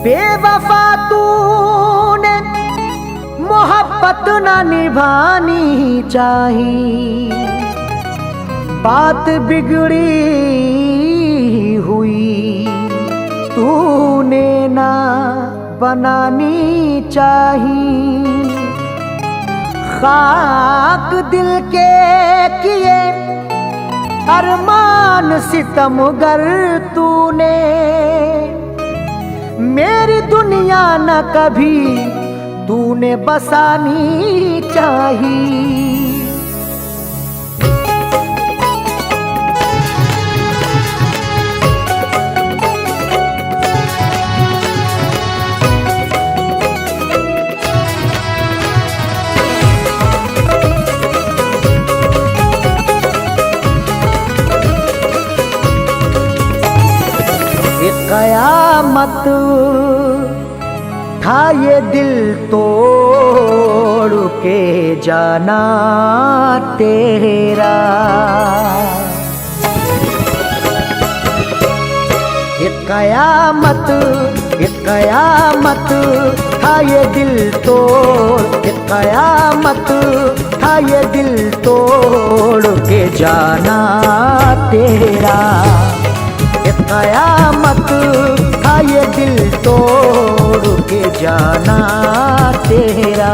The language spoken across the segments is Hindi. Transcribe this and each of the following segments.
बेवफा तूने मोहब्बत न निभानी चाहिए, बात बिगड़ी हुई तूने ना बनानी चाहिए। खाक दिल के किए अरमान सितमगर तूने, मेरी दुनिया न कभी तूने बसानी चाहिए। कयामत था ये दिल तोड़ के जाना तेरा, ये कयामत था ये दिल तोड़, ये कयामत था ये दिल तोड़ के जाना तेरा। कयामत था ये दिल तोड़ के जाना तेरा,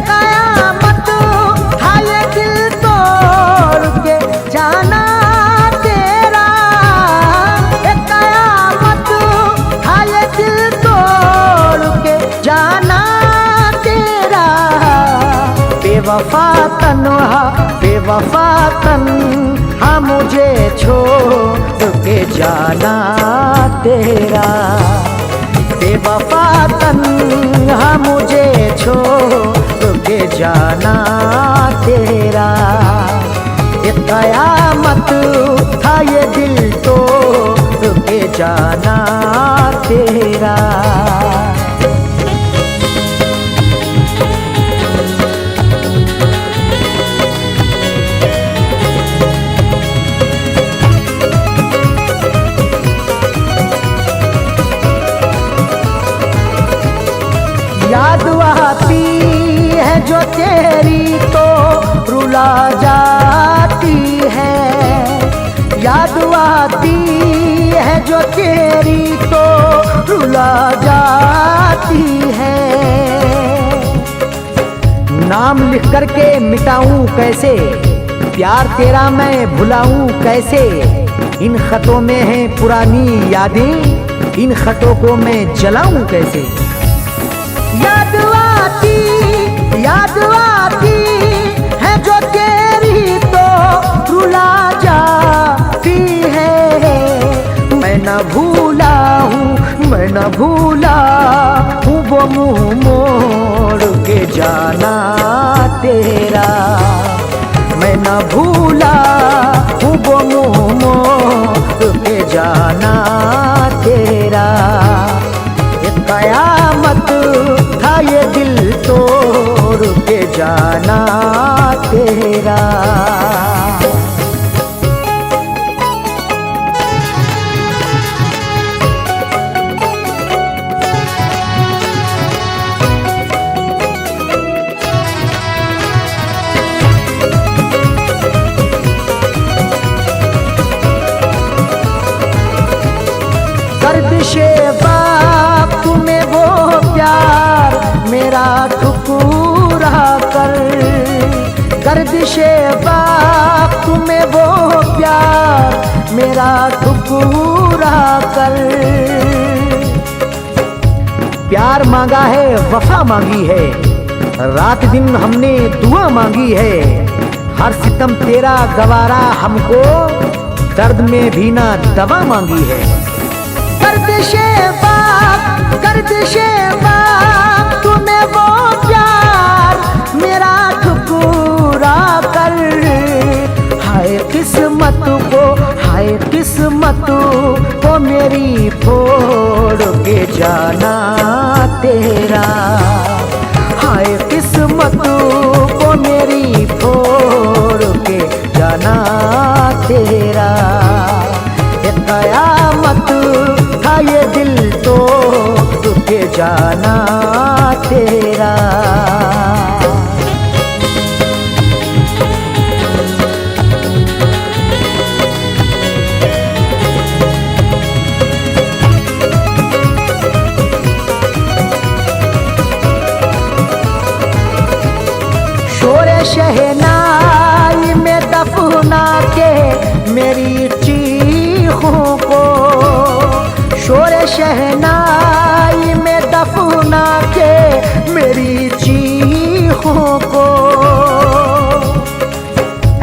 कयामत था ये दिल तोड़ के जाना तेरा, कयामत था ये दिल तोड़ के जाना तेरा। बेवफा तन्हा बेवफा तन्हा मुझे छोड़ के जाना तेरा, बेवफा तन्हा मुझे छोड़ के जाना तेरा। ये कयामत था ये दिल तोड़ के जाना तेरा। याद आती है जो तेरी तो रुला जाती है, याद आती है जो तेरी तो रुला जाती है। नाम लिख करके मिटाऊं कैसे, प्यार तेरा मैं भुलाऊं कैसे। इन खतों में है पुरानी यादें, इन खतों को मैं जलाऊं कैसे। याद आती है जो तेरी तो रुला जाती है। मैं न भूला हूँ वो मुँह मोड़ के जाना तेरा। मैं न भूला हूँ वो मुँह मोड़ के जाना तेरा। कयामत था ये दिल तोड़ के जाना तेरा। गर्दिशे वक्त में वो प्यार मेरा ठुकरा कर, गर्दिशे वक्त में वो प्यार मेरा ठुकरा कर। प्यार मांगा है वफा मांगी है, रात दिन हमने दुआ मांगी है। हर सितम तेरा गवारा हमको, दर्द में भी ना दवा मांगी है। गर्दिशे वक्त में वो प्यार मेरा ठुकरा कर। हाय किस्मत को मेरी फोड़ के जाना तेरा। हाय किस्मत को मेरी फोड़ के जाना तेरा। कयामत कयामत था ये दिल तो रुके जाना तेरा। शोरे शहनाई में दफना के मेरी चीखों को, शोरे शहनाई में दफना के मेरी चीखों को।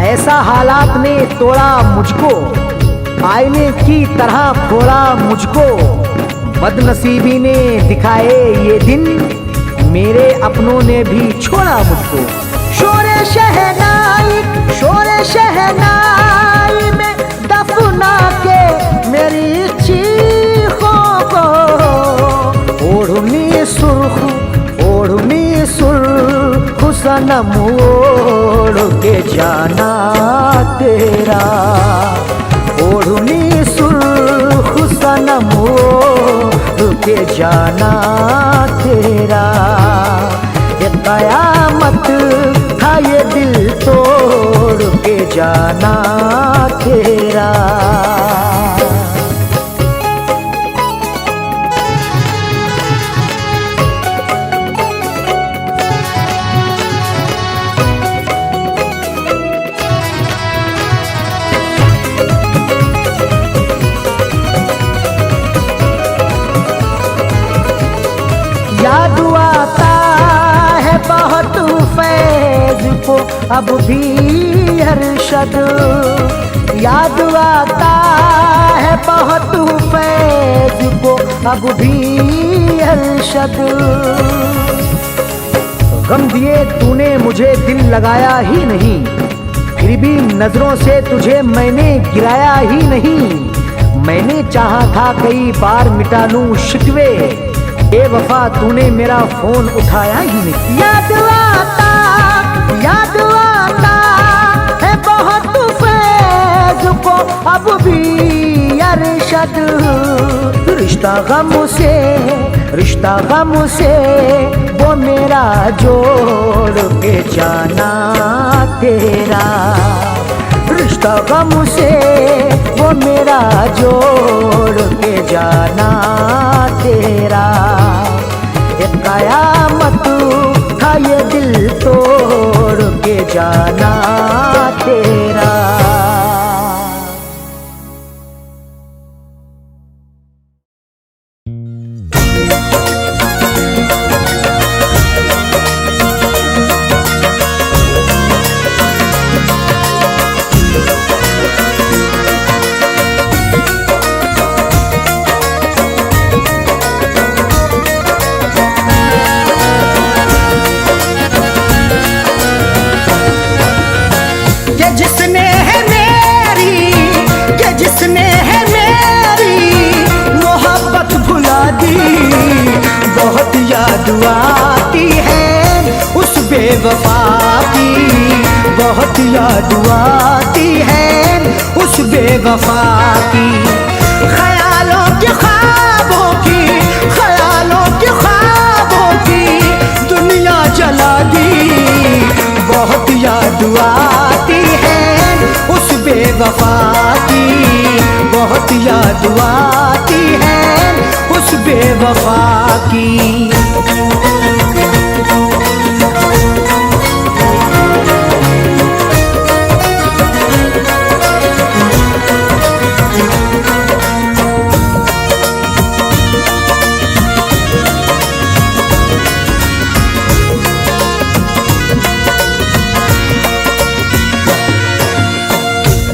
ऐसा हालात ने तोड़ा मुझको, आईने की तरह फोड़ा मुझको। बदनसीबी ने दिखाए ये दिन, मेरे अपनों ने भी छोड़ा मुझको। शोरे शहनाई, शोरे शहनाई में दफना के मेरी चीखों को। ओढ़नी सुर्ख, ओढ़नी सुर्ख सनम ओढ़ के जाना तेरा। ओढ़नी सुर्ख सनम ओढ़ के जाना तेरा। ये कयामत था ये दिल तोड़ के जाना तेरा। याद आता है बहुत फैज को अब भी अरशद, याद आता है बहुत फैज को अब भी अरशद। गम दिए तूने मुझे दिल लगाया ही नहीं, फिर भी नजरों से तुझे मैंने गिराया ही नहीं। मैंने चाहा था कई बार मिटा लूं शिकवे, बेवफा तूने मेरा फोन उठाया ही नहीं। याद आता है बहुत फैज को अब भी अरशद। रिश्ता गम से वो मेरा जोड़ के जाना तेरा। रिश्ता गम से वो मेरा जोड़ के जाना तेरा। एक कयामत था ये दिल तोड़ के जाना तेरा। बहुत याद आती है उस बेवफा की, बहुत याद आती है उस बेवफा की। ख्यालों के ख्वाबों की, ख्यालों के ख्वाबों की दुनिया जला दी। बहुत याद आती है उस बेवफा की, बहुत याद आती है उस बेवफा की।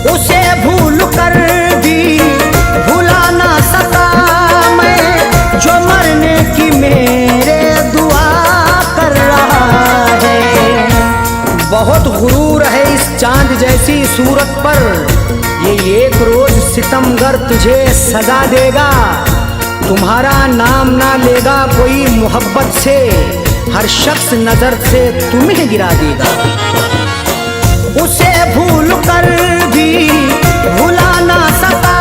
उसे भूल कर भी भुला ना सका मैं, जो मरने की मेरे दुआ कर रहा है। बहुत गुरूर है इस चांद जैसी सूरत पर, ये एक रोज सितमगर तुझे सजा देगा। तुम्हारा नाम ना लेगा कोई मोहब्बत से, हर शख्स नजर से तुम्हें गिरा देगा। उसे भूल कर भी भुला ना सका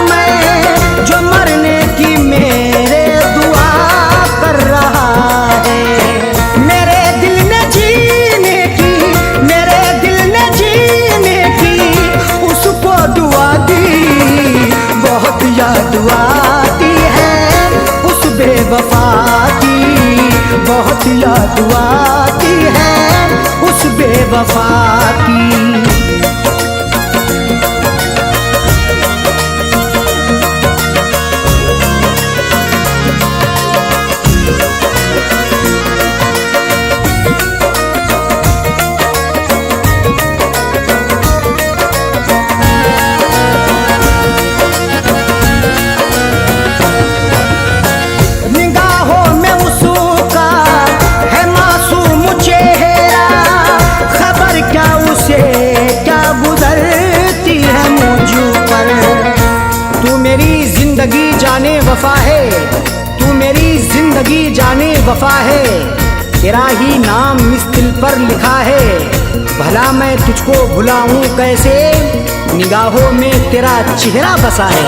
मैं, जो बेवफा की। जिंदगी जाने वफा है, तू मेरी जिंदगी जाने वफा है, तेरा ही नाम इस दिल पर लिखा है, भला मैं तुझको भुलाऊं कैसे, निगाहों में तेरा चेहरा बसा है।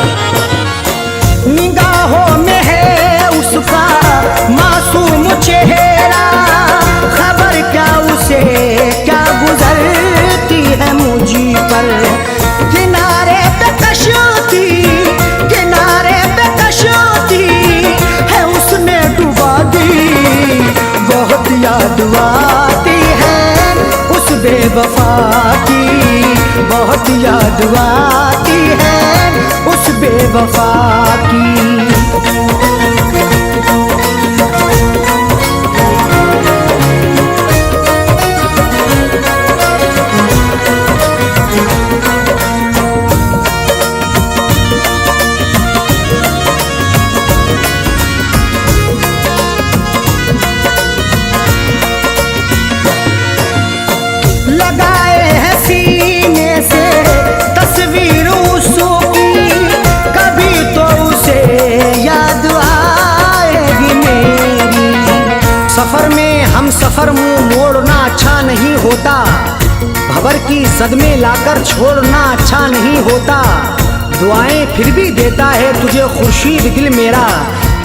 निगाहों में है उसका मासूम चेहरा, खबर क्या उसे क्या गुजरती है मुझ पर। किनारे पे कश्ती है उसने डुबा दी, बहुत याद आती है उस बेवफा की, बहुत याद आती है उस बेवफा की। सफर में हम सफर मुंह मोड़ना अच्छा नहीं होता, भंवर की सदमे लाकर छोड़ना अच्छा नहीं होता। दुआएं फिर भी देता है तुझे खुर्शीद दिल मेरा,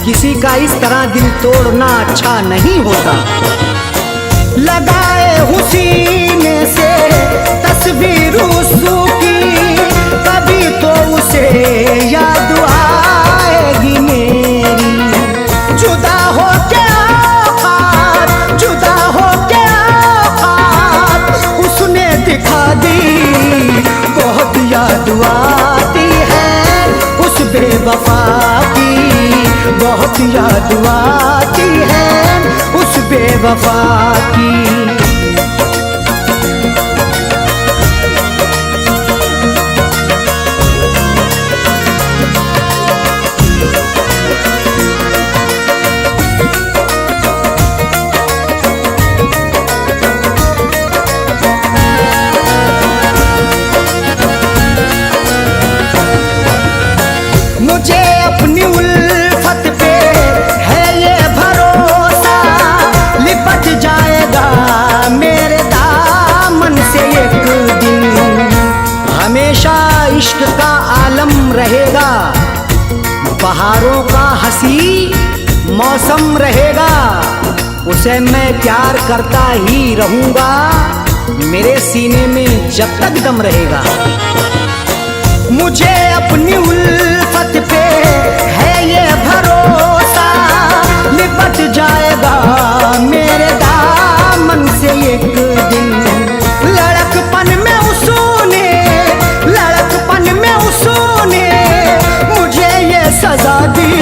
किसी का इस तरह दिल तोड़ना अच्छा नहीं होता। लगाए हुसीने से तस्वीर उसू की, कभी तो उसे याद आएगी मेरी। जुदा हो के उसने दिखा दी, बहुत याद आती है उस बेवफा की, बहुत याद आती है उस बेवफा की। मुझे अपनी उल्फत पे है ये भरोसा, लिपट जाएगा मेरे दामन से एक दिन। हमेशा इश्क का आलम रहेगा, बहारों का हंसी मौसम रहेगा, उसे मैं प्यार करता ही रहूंगा, मेरे सीने में जब तक दम रहेगा। मुझे अपनी उल्फत पे है ये भरोसा, लिपट जाएगा मेरे दामन से एक दिन। लड़कपन में उसने मुझे ये सजा दी,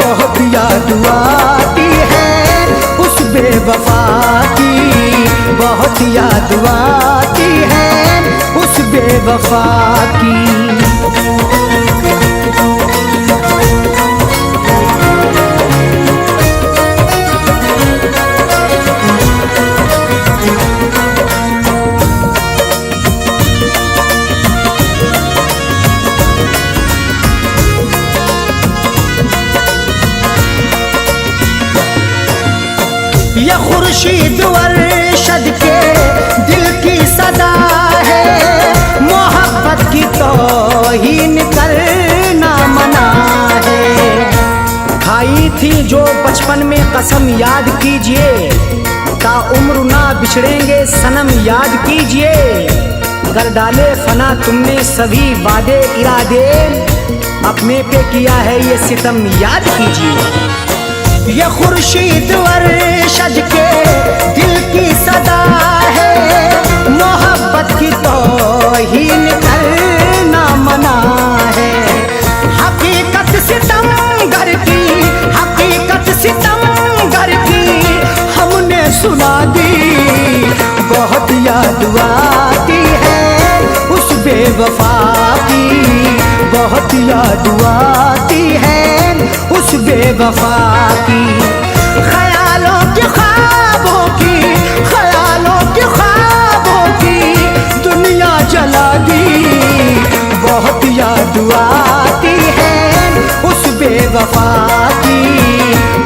बहुत याद आती है उस बेवफा की, बहुत याद आती है उस बेवफा की। ये खुर्शीद अरशद के दिल की सदा है, मोहब्बत की तौहीन करना मना है। खाई थी जो बचपन में कसम याद कीजिए, ता उम्र ना बिछड़ेंगे सनम याद कीजिए। कर डाले फना तुमने सभी वादे इरादे, अपने पे किया है ये सितम याद कीजिए। ये खुर्शीद अरशद के दिल की सदा है, मोहब्बत की तौहीन करना मना है। हकीकत सितमगर की, हकीकत सितमगर की हमने सुना दी। बहुत याद आती है उस बेवफा की, बहुत याद आती है उस बेवफा की। ख्यालों के ख्वाबों की, ख्यालों के ख्वाबों की दुनिया जला दी। बहुत याद आती है उस बेवफा की,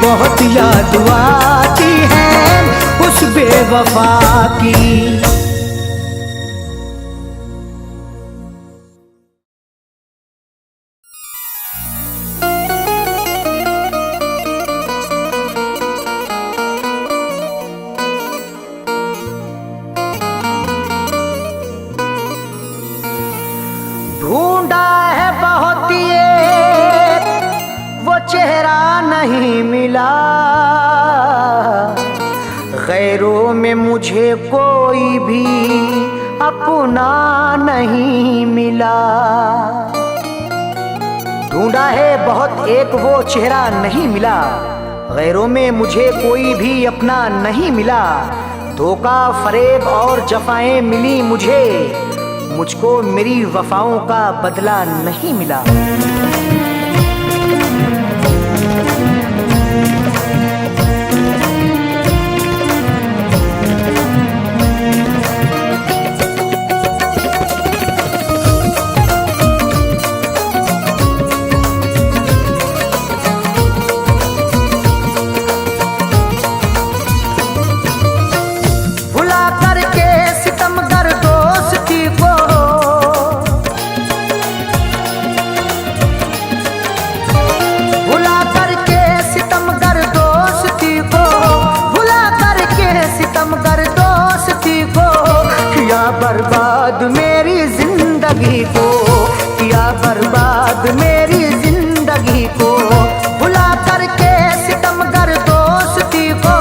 बहुत याद आती है उस बेवफा की। ढूंढा है बहुत ये वो चेहरा नहीं मिला, गैरों में मुझे कोई भी अपना नहीं मिला। ढूंढा है बहुत एक वो चेहरा नहीं मिला, गैरों में मुझे कोई भी अपना नहीं मिला। धोखा फरेब और जफाएं मिली मुझे, मुझको मेरी वफाओं का बदला नहीं मिला। भुला करके सितमगर दोस्ती को, भुला करके सितमगर दोस्ती को, भुला करके सितमगर दोस्ती को किया बर्बाद मेरी जिंदगी को, किया बर्बाद मेरी जिंदगी को। भुला करके सितमगर दोस्ती को,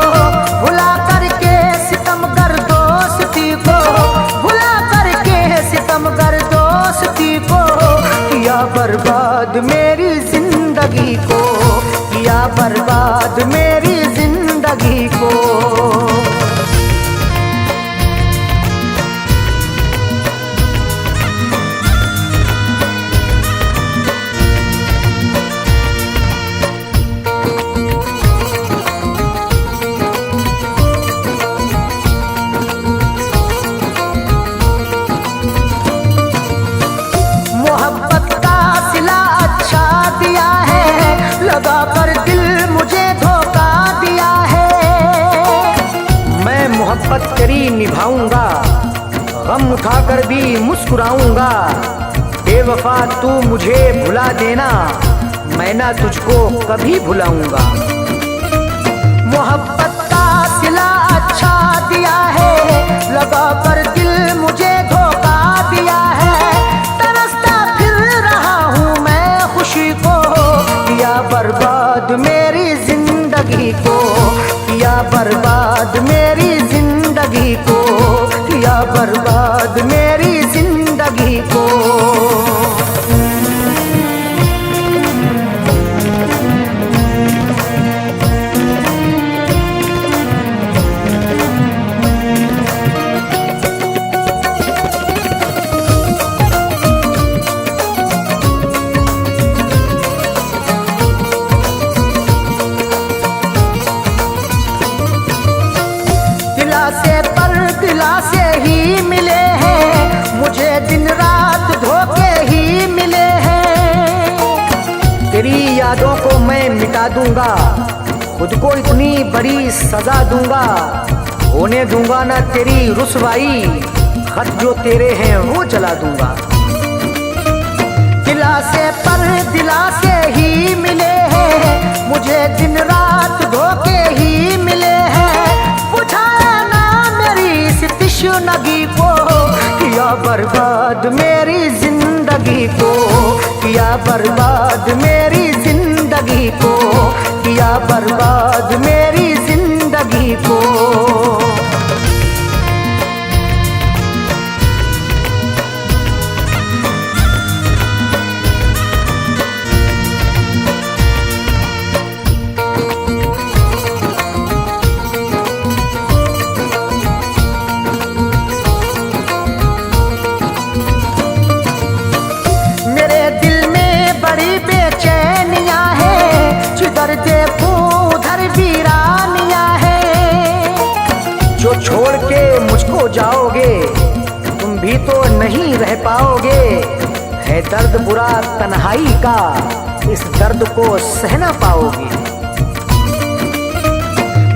भुला करके सितमगर दोस्ती को, भुला करके सितमगर दोस्ती को किया बर्बाद मेरी जिंदगी को, किया बर्बाद मेरी जिंदगी को। मोहब्बत का सिला अच्छा दिया है, लगा कर दिल मुझे धोखा दिया है। मैं मोहब्बत तेरी निभाऊंगा, गम उठाकर भी मुस्कुराऊंगा। बेवफा तू मुझे भुला देना, मैं ना तुझको कभी भुलाऊंगा। मोहब्बत का सिला अच्छा दिया है, लगा कर दिल मुझे धोखा दिया है। तरसता फिर रहा हूँ मैं खुशी को, किया बर्बाद मेरी जिंदगी को, किया बर्बाद मेरी जिंदगी को, किया बर्बाद मेरी जिंदगी को। दिलासे पर दिलासे ही मिले हैं, मुझे दिन रात धोखे ही मिले हैं। तेरी यादों को मैं मिटा दूंगा, खुद को इतनी बड़ी सजा दूंगा। होने दूंगा ना तेरी रुसवाई, खत जो तेरे हैं वो जला दूंगा। दिलासे पर दिलासे ही मिले हैं, मुझे दिन रात धोखे ही मिले हैं। बुझाया ना मेरी इस तश्नगी को, किया बर्बाद मेरी जिंदगी को, किया बर्बाद मेरी जिंदगी को, किया बर्बाद मेरी जिंदगी को। तो नहीं रह पाओगे। है दर्द बुरा तन्हाई का, इस दर्द को सह ना पाओगे।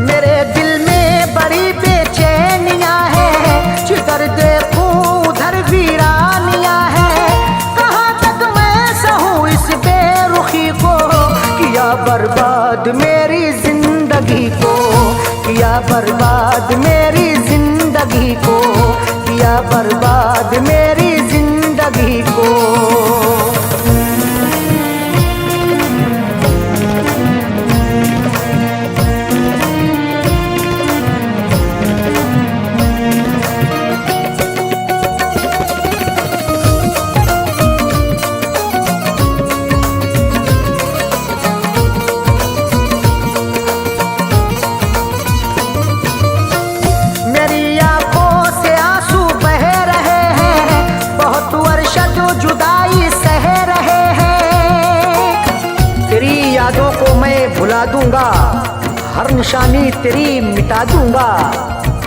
मेरे दिल में बड़ी बेचैनियां है, जिधर देखूं उधर वीरानियां है। कहाँ तक मैं सहूं इस बेरुखी को, किया बर्बाद मेरी जिंदगी को, किया बर्बाद मेरी जिंदगी को, किया बर्बाद मेरी जिंदगी को। भुला दूंगा, हर निशानी तेरी मिटा दूंगा।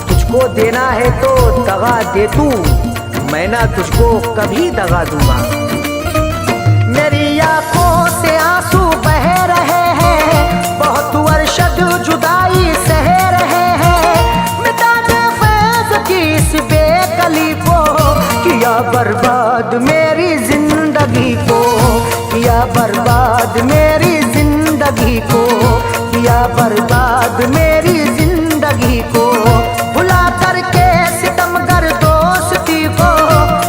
तुझको देना है तो दगा दे तू, मैं ना तुझको कभी दगा दूंगा। मेरी आंखों से आंसू बह रहे हैं, बहुत वर्षद जुदाई सह रहे हैं। मिटा दे फैज़ की इस बेकली को, किया बर्बाद मेरी जिंदगी को, किया बर्बाद मेरी जिंदगी को, किया बर्बाद मेरी जिंदगी को। भुला करके सितमगर दोस्ती को,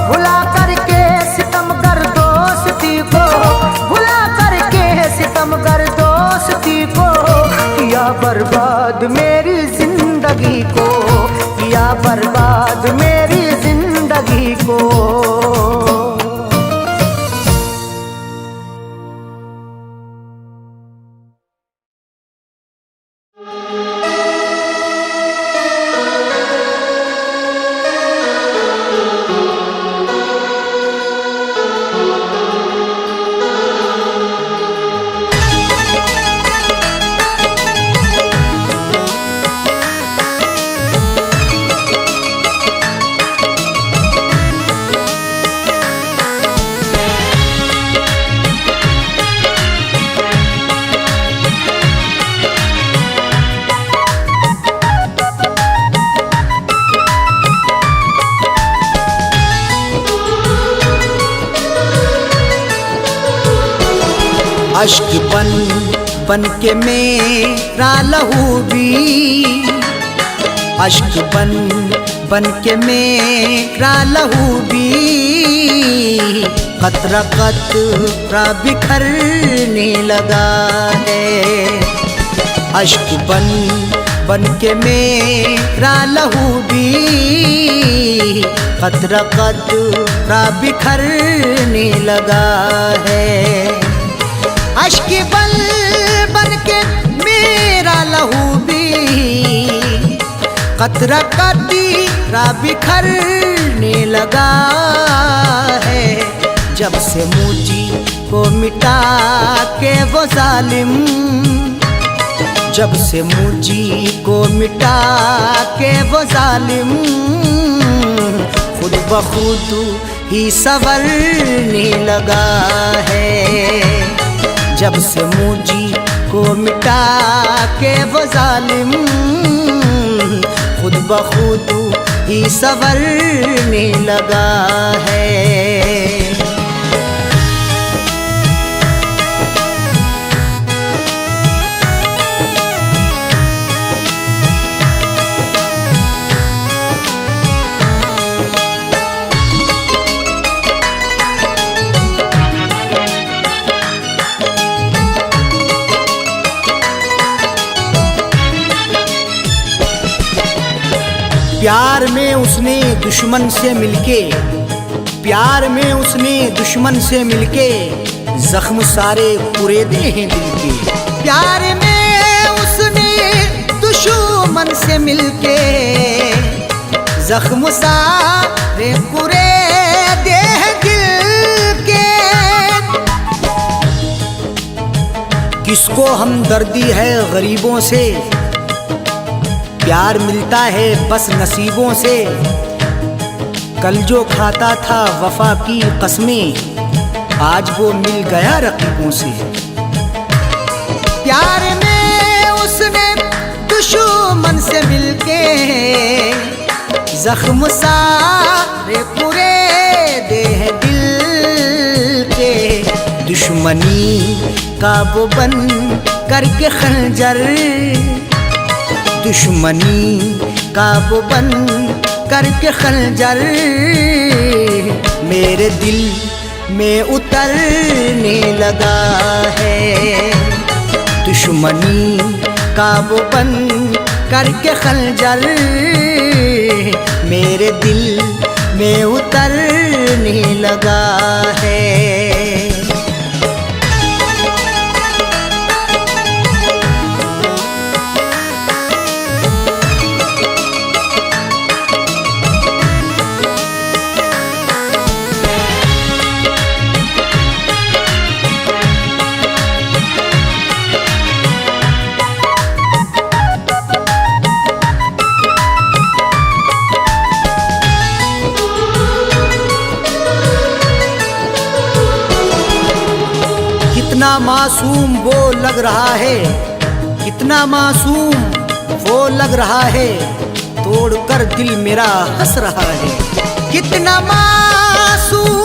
भुला करके सितमगर दोस्ती को, भुला करके सितमगर दोस्ती को। किया बर्बाद मेरी जिंदगी को, किया बर्बाद मेरी जिंदगी को। अश्क बन बन के मेरा लहू भी, अश्क बन बन के मेरा लहू भी, कतरा कतरा बिखरने लगा है। अश्क बन बन के मेरा लहू भी, कतरा कतरा बिखरने लगा है। अश्क बन बन के मेरा लहू भी, कतरा कतरा बिखरने लगा है। जब से मुझी को मिटा के वो जालिम, जब से मुझी को मिटा के वो जालिम, खुद ब खुद ही संवरने लगा है। जब से मुझी को मिटा के वो जालिम, खुद ब खुद ही संवरने लगा है। प्यार में उसने दुश्मन से मिलके, प्यार में उसने दुश्मन से मिलके, जख्म सारे कुरेदे हैं दिल के। प्यार में उसने दुश्मन से मिलके, जख्म सारे कुरेदे हैं दिल के। किसको हमदर्दी है गरीबों से, प्यार मिलता है बस नसीबों से। कल जो खाता था वफा की कस्में, आज वो मिल गया रकीबों से। प्यार में उसने दुश्मन से मिलके जख्म सारे पूरे दे हैं दिल के। दुश्मनी का वो बन करके खंजर, दुश्मनी का वो बन करके खंजर मेरे दिल में उतरने लगा है। दुश्मनी का वो बन करके खंजर मेरे दिल में उतरने लगा है। कितना मासूम वो लग रहा है, कितना मासूम वो लग रहा है, तोड़कर दिल मेरा हंस रहा है। कितना मासूम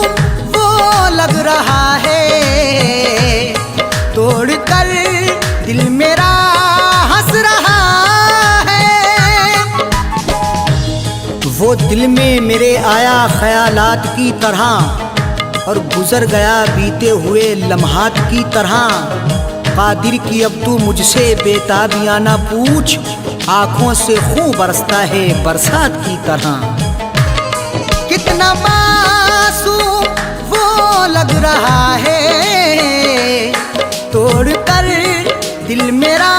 वो लग रहा है, तोड़कर दिल मेरा हंस रहा है। वो दिल में मेरे आया ख्यालात की तरह और गुजर गया बीते हुए लम्हात की तरह। कादिर की अब तू मुझसे बेताबियाना पूछ, आंखों से खून बरसता है बरसात की तरह। कितना मासूम वो लग रहा है, तोड़कर दिल मेरा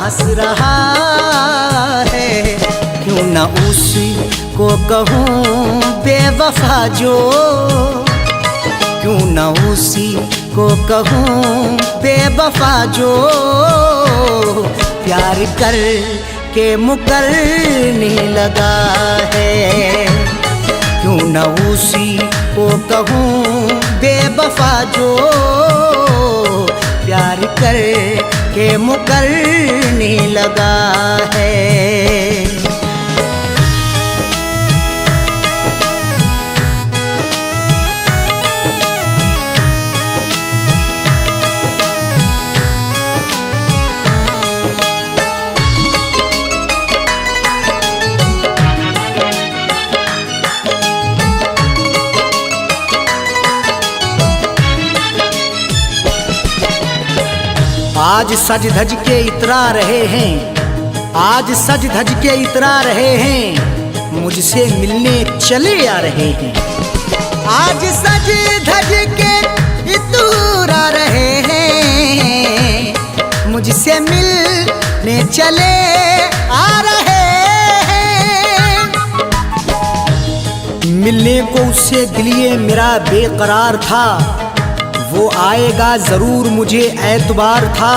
हंस रहा है। क्यों ना उसी को कहूँ बेवफा जो, क्यों न उसी को कहूँ बेवफा जो प्यार कर के मुकरने लगा है। क्यों न उसी को कहूँ बेवफा जो प्यार कर के मुकरने लगा है। आज सज धज के इतरा रहे हैं, आज सज धज के इतरा रहे हैं, मुझसे मिलने चले आ रहे हैं। आज सज धज के इतरा रहे हैं, मुझसे मिलने चले आ रहे हैं। मिलने को उससे दिल ये मेरा बेकरार था, वो आएगा जरूर मुझे एतबार था।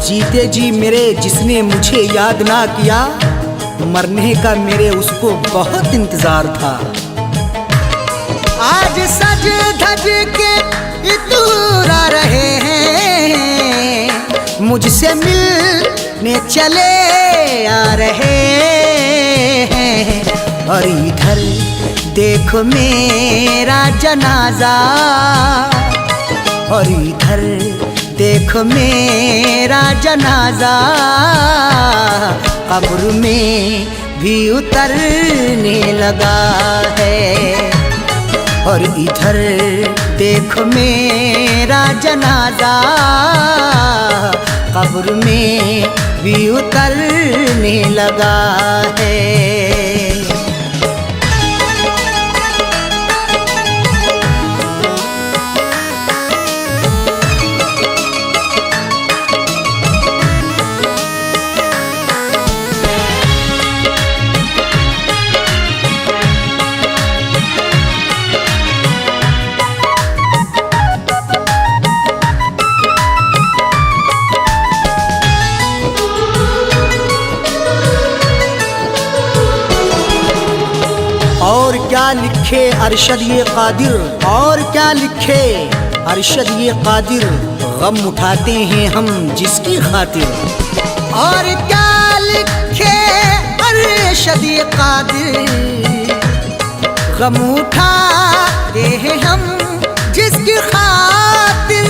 जीते जी मेरे जिसने मुझे याद ना किया, मरने का मेरे उसको बहुत इंतजार था। आज सज धज के इतरा रहे हैं, मुझसे मिलने चले आ रहे हैं। और इधर देखो मेरा जनाजा, और इधर देखो मेरा जनाजा, कब्र में भी उतरने लगा है। और इधर देखो मेरा जनाजा, कब्र में भी उतरने लगा है। लिखे अरशद ये कादिर, और क्या लिखे अरशद ये कादिर, गम उठाते हैं हम जिसकी खातिर। और क्या लिखे अरशद ये कादिर, गम उठाते हैं हम जिसकी खातिर।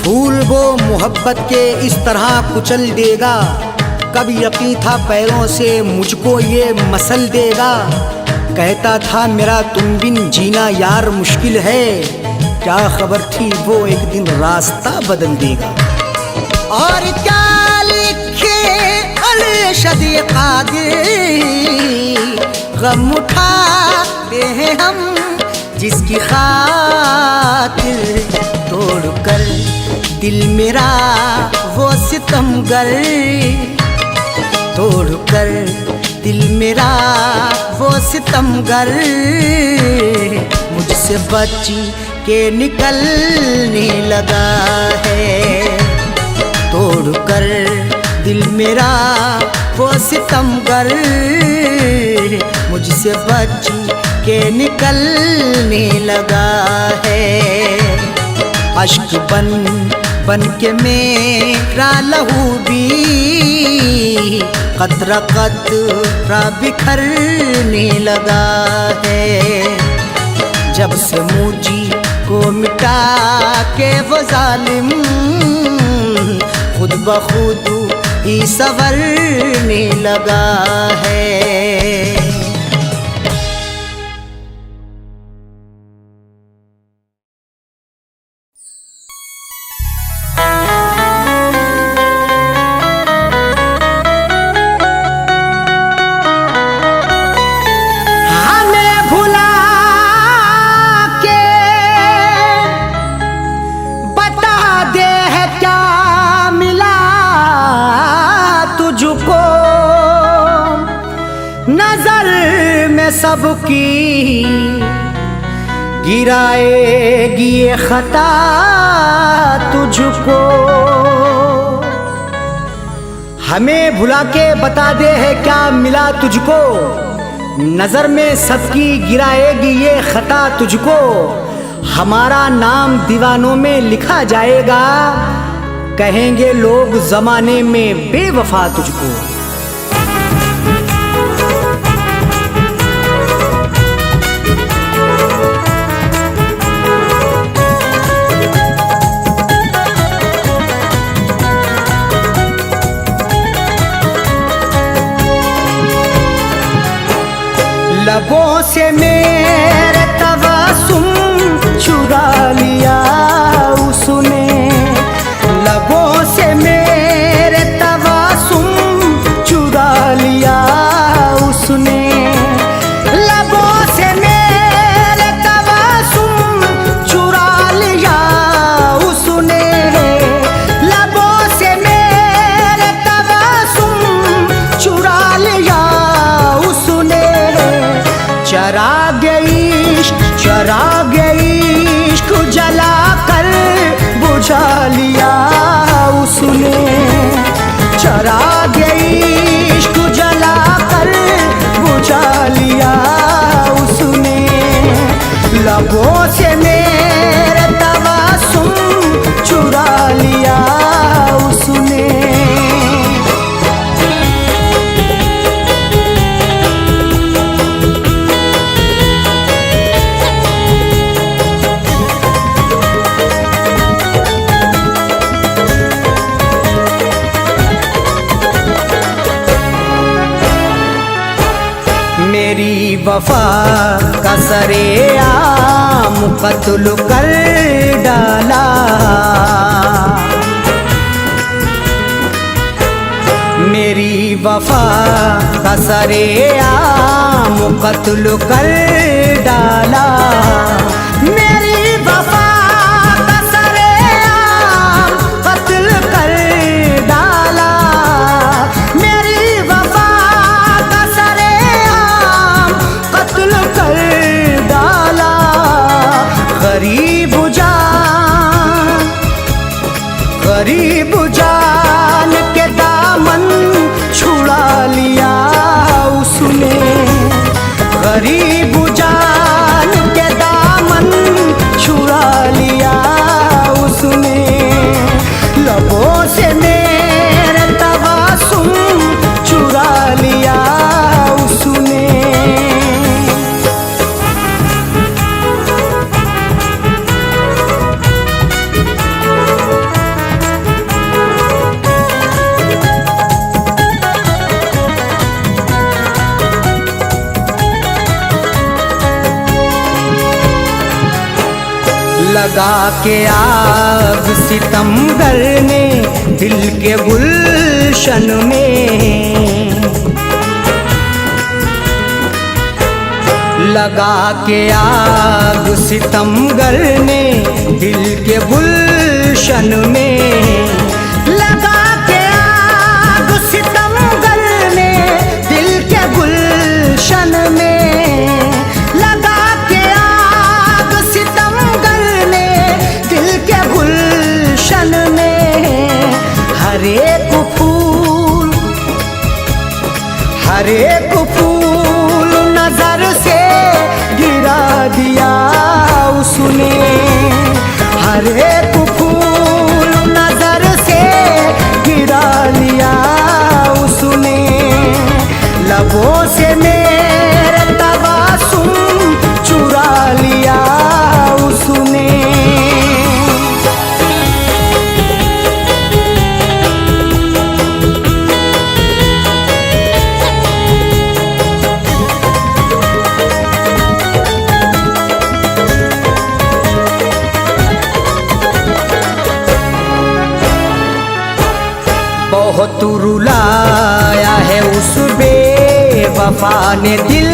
फूल वो मोहब्बत के इस तरह कुचल देगा, कब यकीन था पैरों से मुझको ये मसल देगा। कहता था मेरा तुम बिन जीना यार मुश्किल है, क्या खबर थी वो एक दिन रास्ता बदल देगा। और क्या लिखे अरशद ये कादिर, गम उठाते हैं हम जिसकी खातिर। तोड़कर दिल मेरा वो सितमगर, तोड़कर दिल मेरा वो सितमगर, मुझसे बच के निकलने लगा है। तोड़कर दिल मेरा वो सितमगर, मुझसे बच के निकलने लगा है। अश्क बन बन के मेरा लहू भी कतरा कतरा बिखरने लगा है। जब से मुझी को मिटा के वो जालिम खुद ब खुद ही संवरने लगा है। नजर में सबकी गिराएगी ये खता तुझको। हमें भुला के बता दे है क्या मिला तुझको, नजर में सबकी गिराएगी ये खता तुझको। हमारा नाम दीवानों में लिखा जाएगा, कहेंगे लोग जमाने में बेवफा तुझको। लबों से मेरे तबस्सुम चुरा लिया उसने, लबों से मेरे तबस्सुम चुरा लिया उसने। लबों से मेरे तबस्सुम चुरा लिया उसने, लबों से मेरे तबस्सुम चुरा लिया उसने। चराग इश्क जला कर बुझा लिया उसने, चराग इश्क जला कर बुझा लिया उसने। लबों से मेरे तबस्सुम चुरा लिया उसने। मेरी वफा का सरेआम कत्ल कर डाला, मेरी वफा का सरेआम कत्ल कर डाला। मेरी वफा का सरेआम कत्ल कर डाला, मेरी वफा का सरेआम कत्ल कर डाला। गरीब जान के दामन छुड़ा लिया उसने, लगा के आग सितमगर ने दिल के गुलशन में, लगा के आग सितमगर ने दिल के गुलशन में, लगा के आग सितमगर ने दिल के गुलशन में, लगा के आग सितमगर ने दिल के गुलशन में। हर एक फूल नजर से गिरा दिया उसने, हर एक फूल नजर से गिरा लिया उसने, लबों से मेरे तबासुम चुरा लिया उसने। बहुत रुलाया है उस बेवफा ने दिल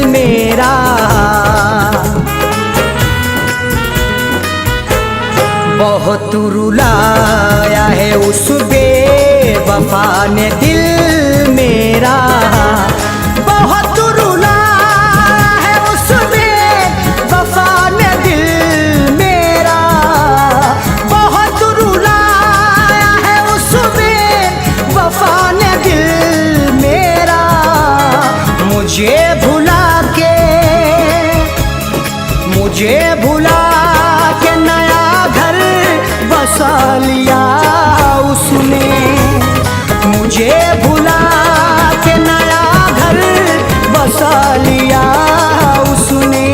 मेरा, बहुत रुलाया है उस बेवफा ने दिल मेरा, बहुत रुलाया है उस बेवफा ने दिल मेरा, बहुत रुलाया है उस बेवफा ने दिल मेरा। मुझे भुला के नया घर बसा लिया उसने, मुझे भुला के नया घर बसा लिया उसने,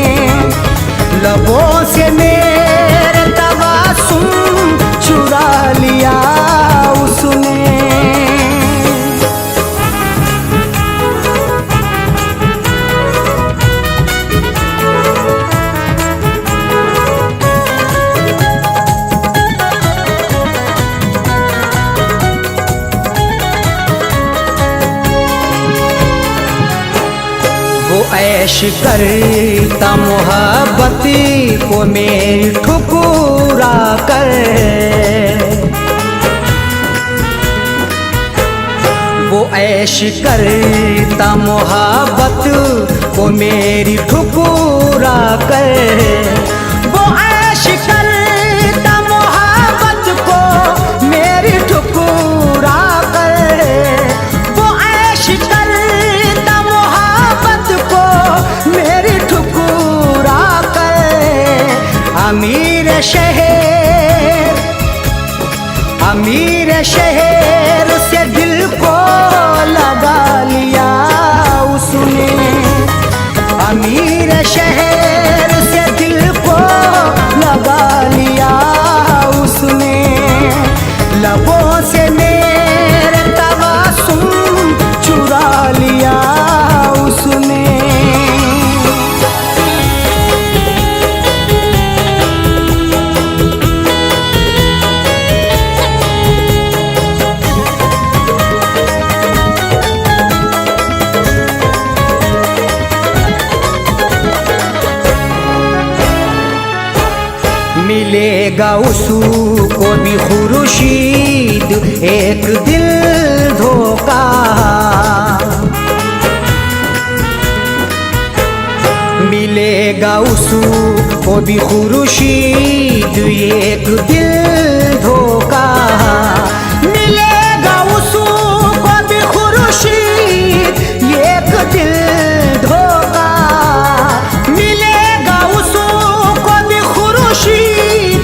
लबों से मेरे तबासुम चुरा लिया उसने। ऐश करता मोहब्बत को मेरी ठुकरा कर, वो ऐश करता मोहब्बत को मेरी ठुकरा कर, वो ऐश करता मोहब्बत को मेरी ठुकरा कर, वो ऐश करता मोहब्बत को मेरी ठुकरा कर। अमीर शहर से दिल को लगा लिया उसने, अमीर शहर से दिल को लगा लिया उसने, लबों से मेरे तबासुम चुरा लिया उसने। मिलेगा उसको भी खुर्शीद एक दिल धोखा, मिलेगा उसको भी खुर्शीद एक दिल धोखा, मिलेगा उसको भी खुर्शीद एक दिल धोखा, मिलेगा उसको भी खुर्शीद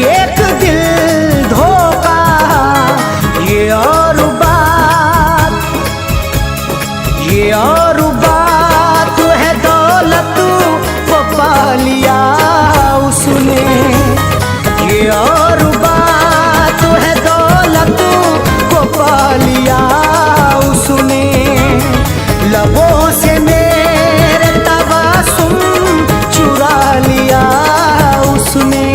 एक दिल धोखा। ये और बात है दौलत को पा लिया उसने, ये और बात है दौलत को पा लिया उसने, लबों से मेरे तबासुम चुरा लिया उसने।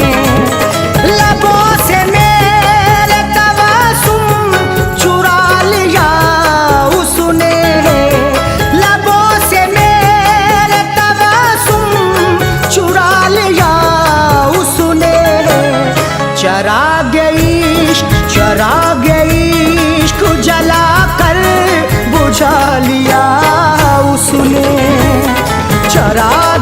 चराग इश्क जला कर बुझा लिया उसने। चराग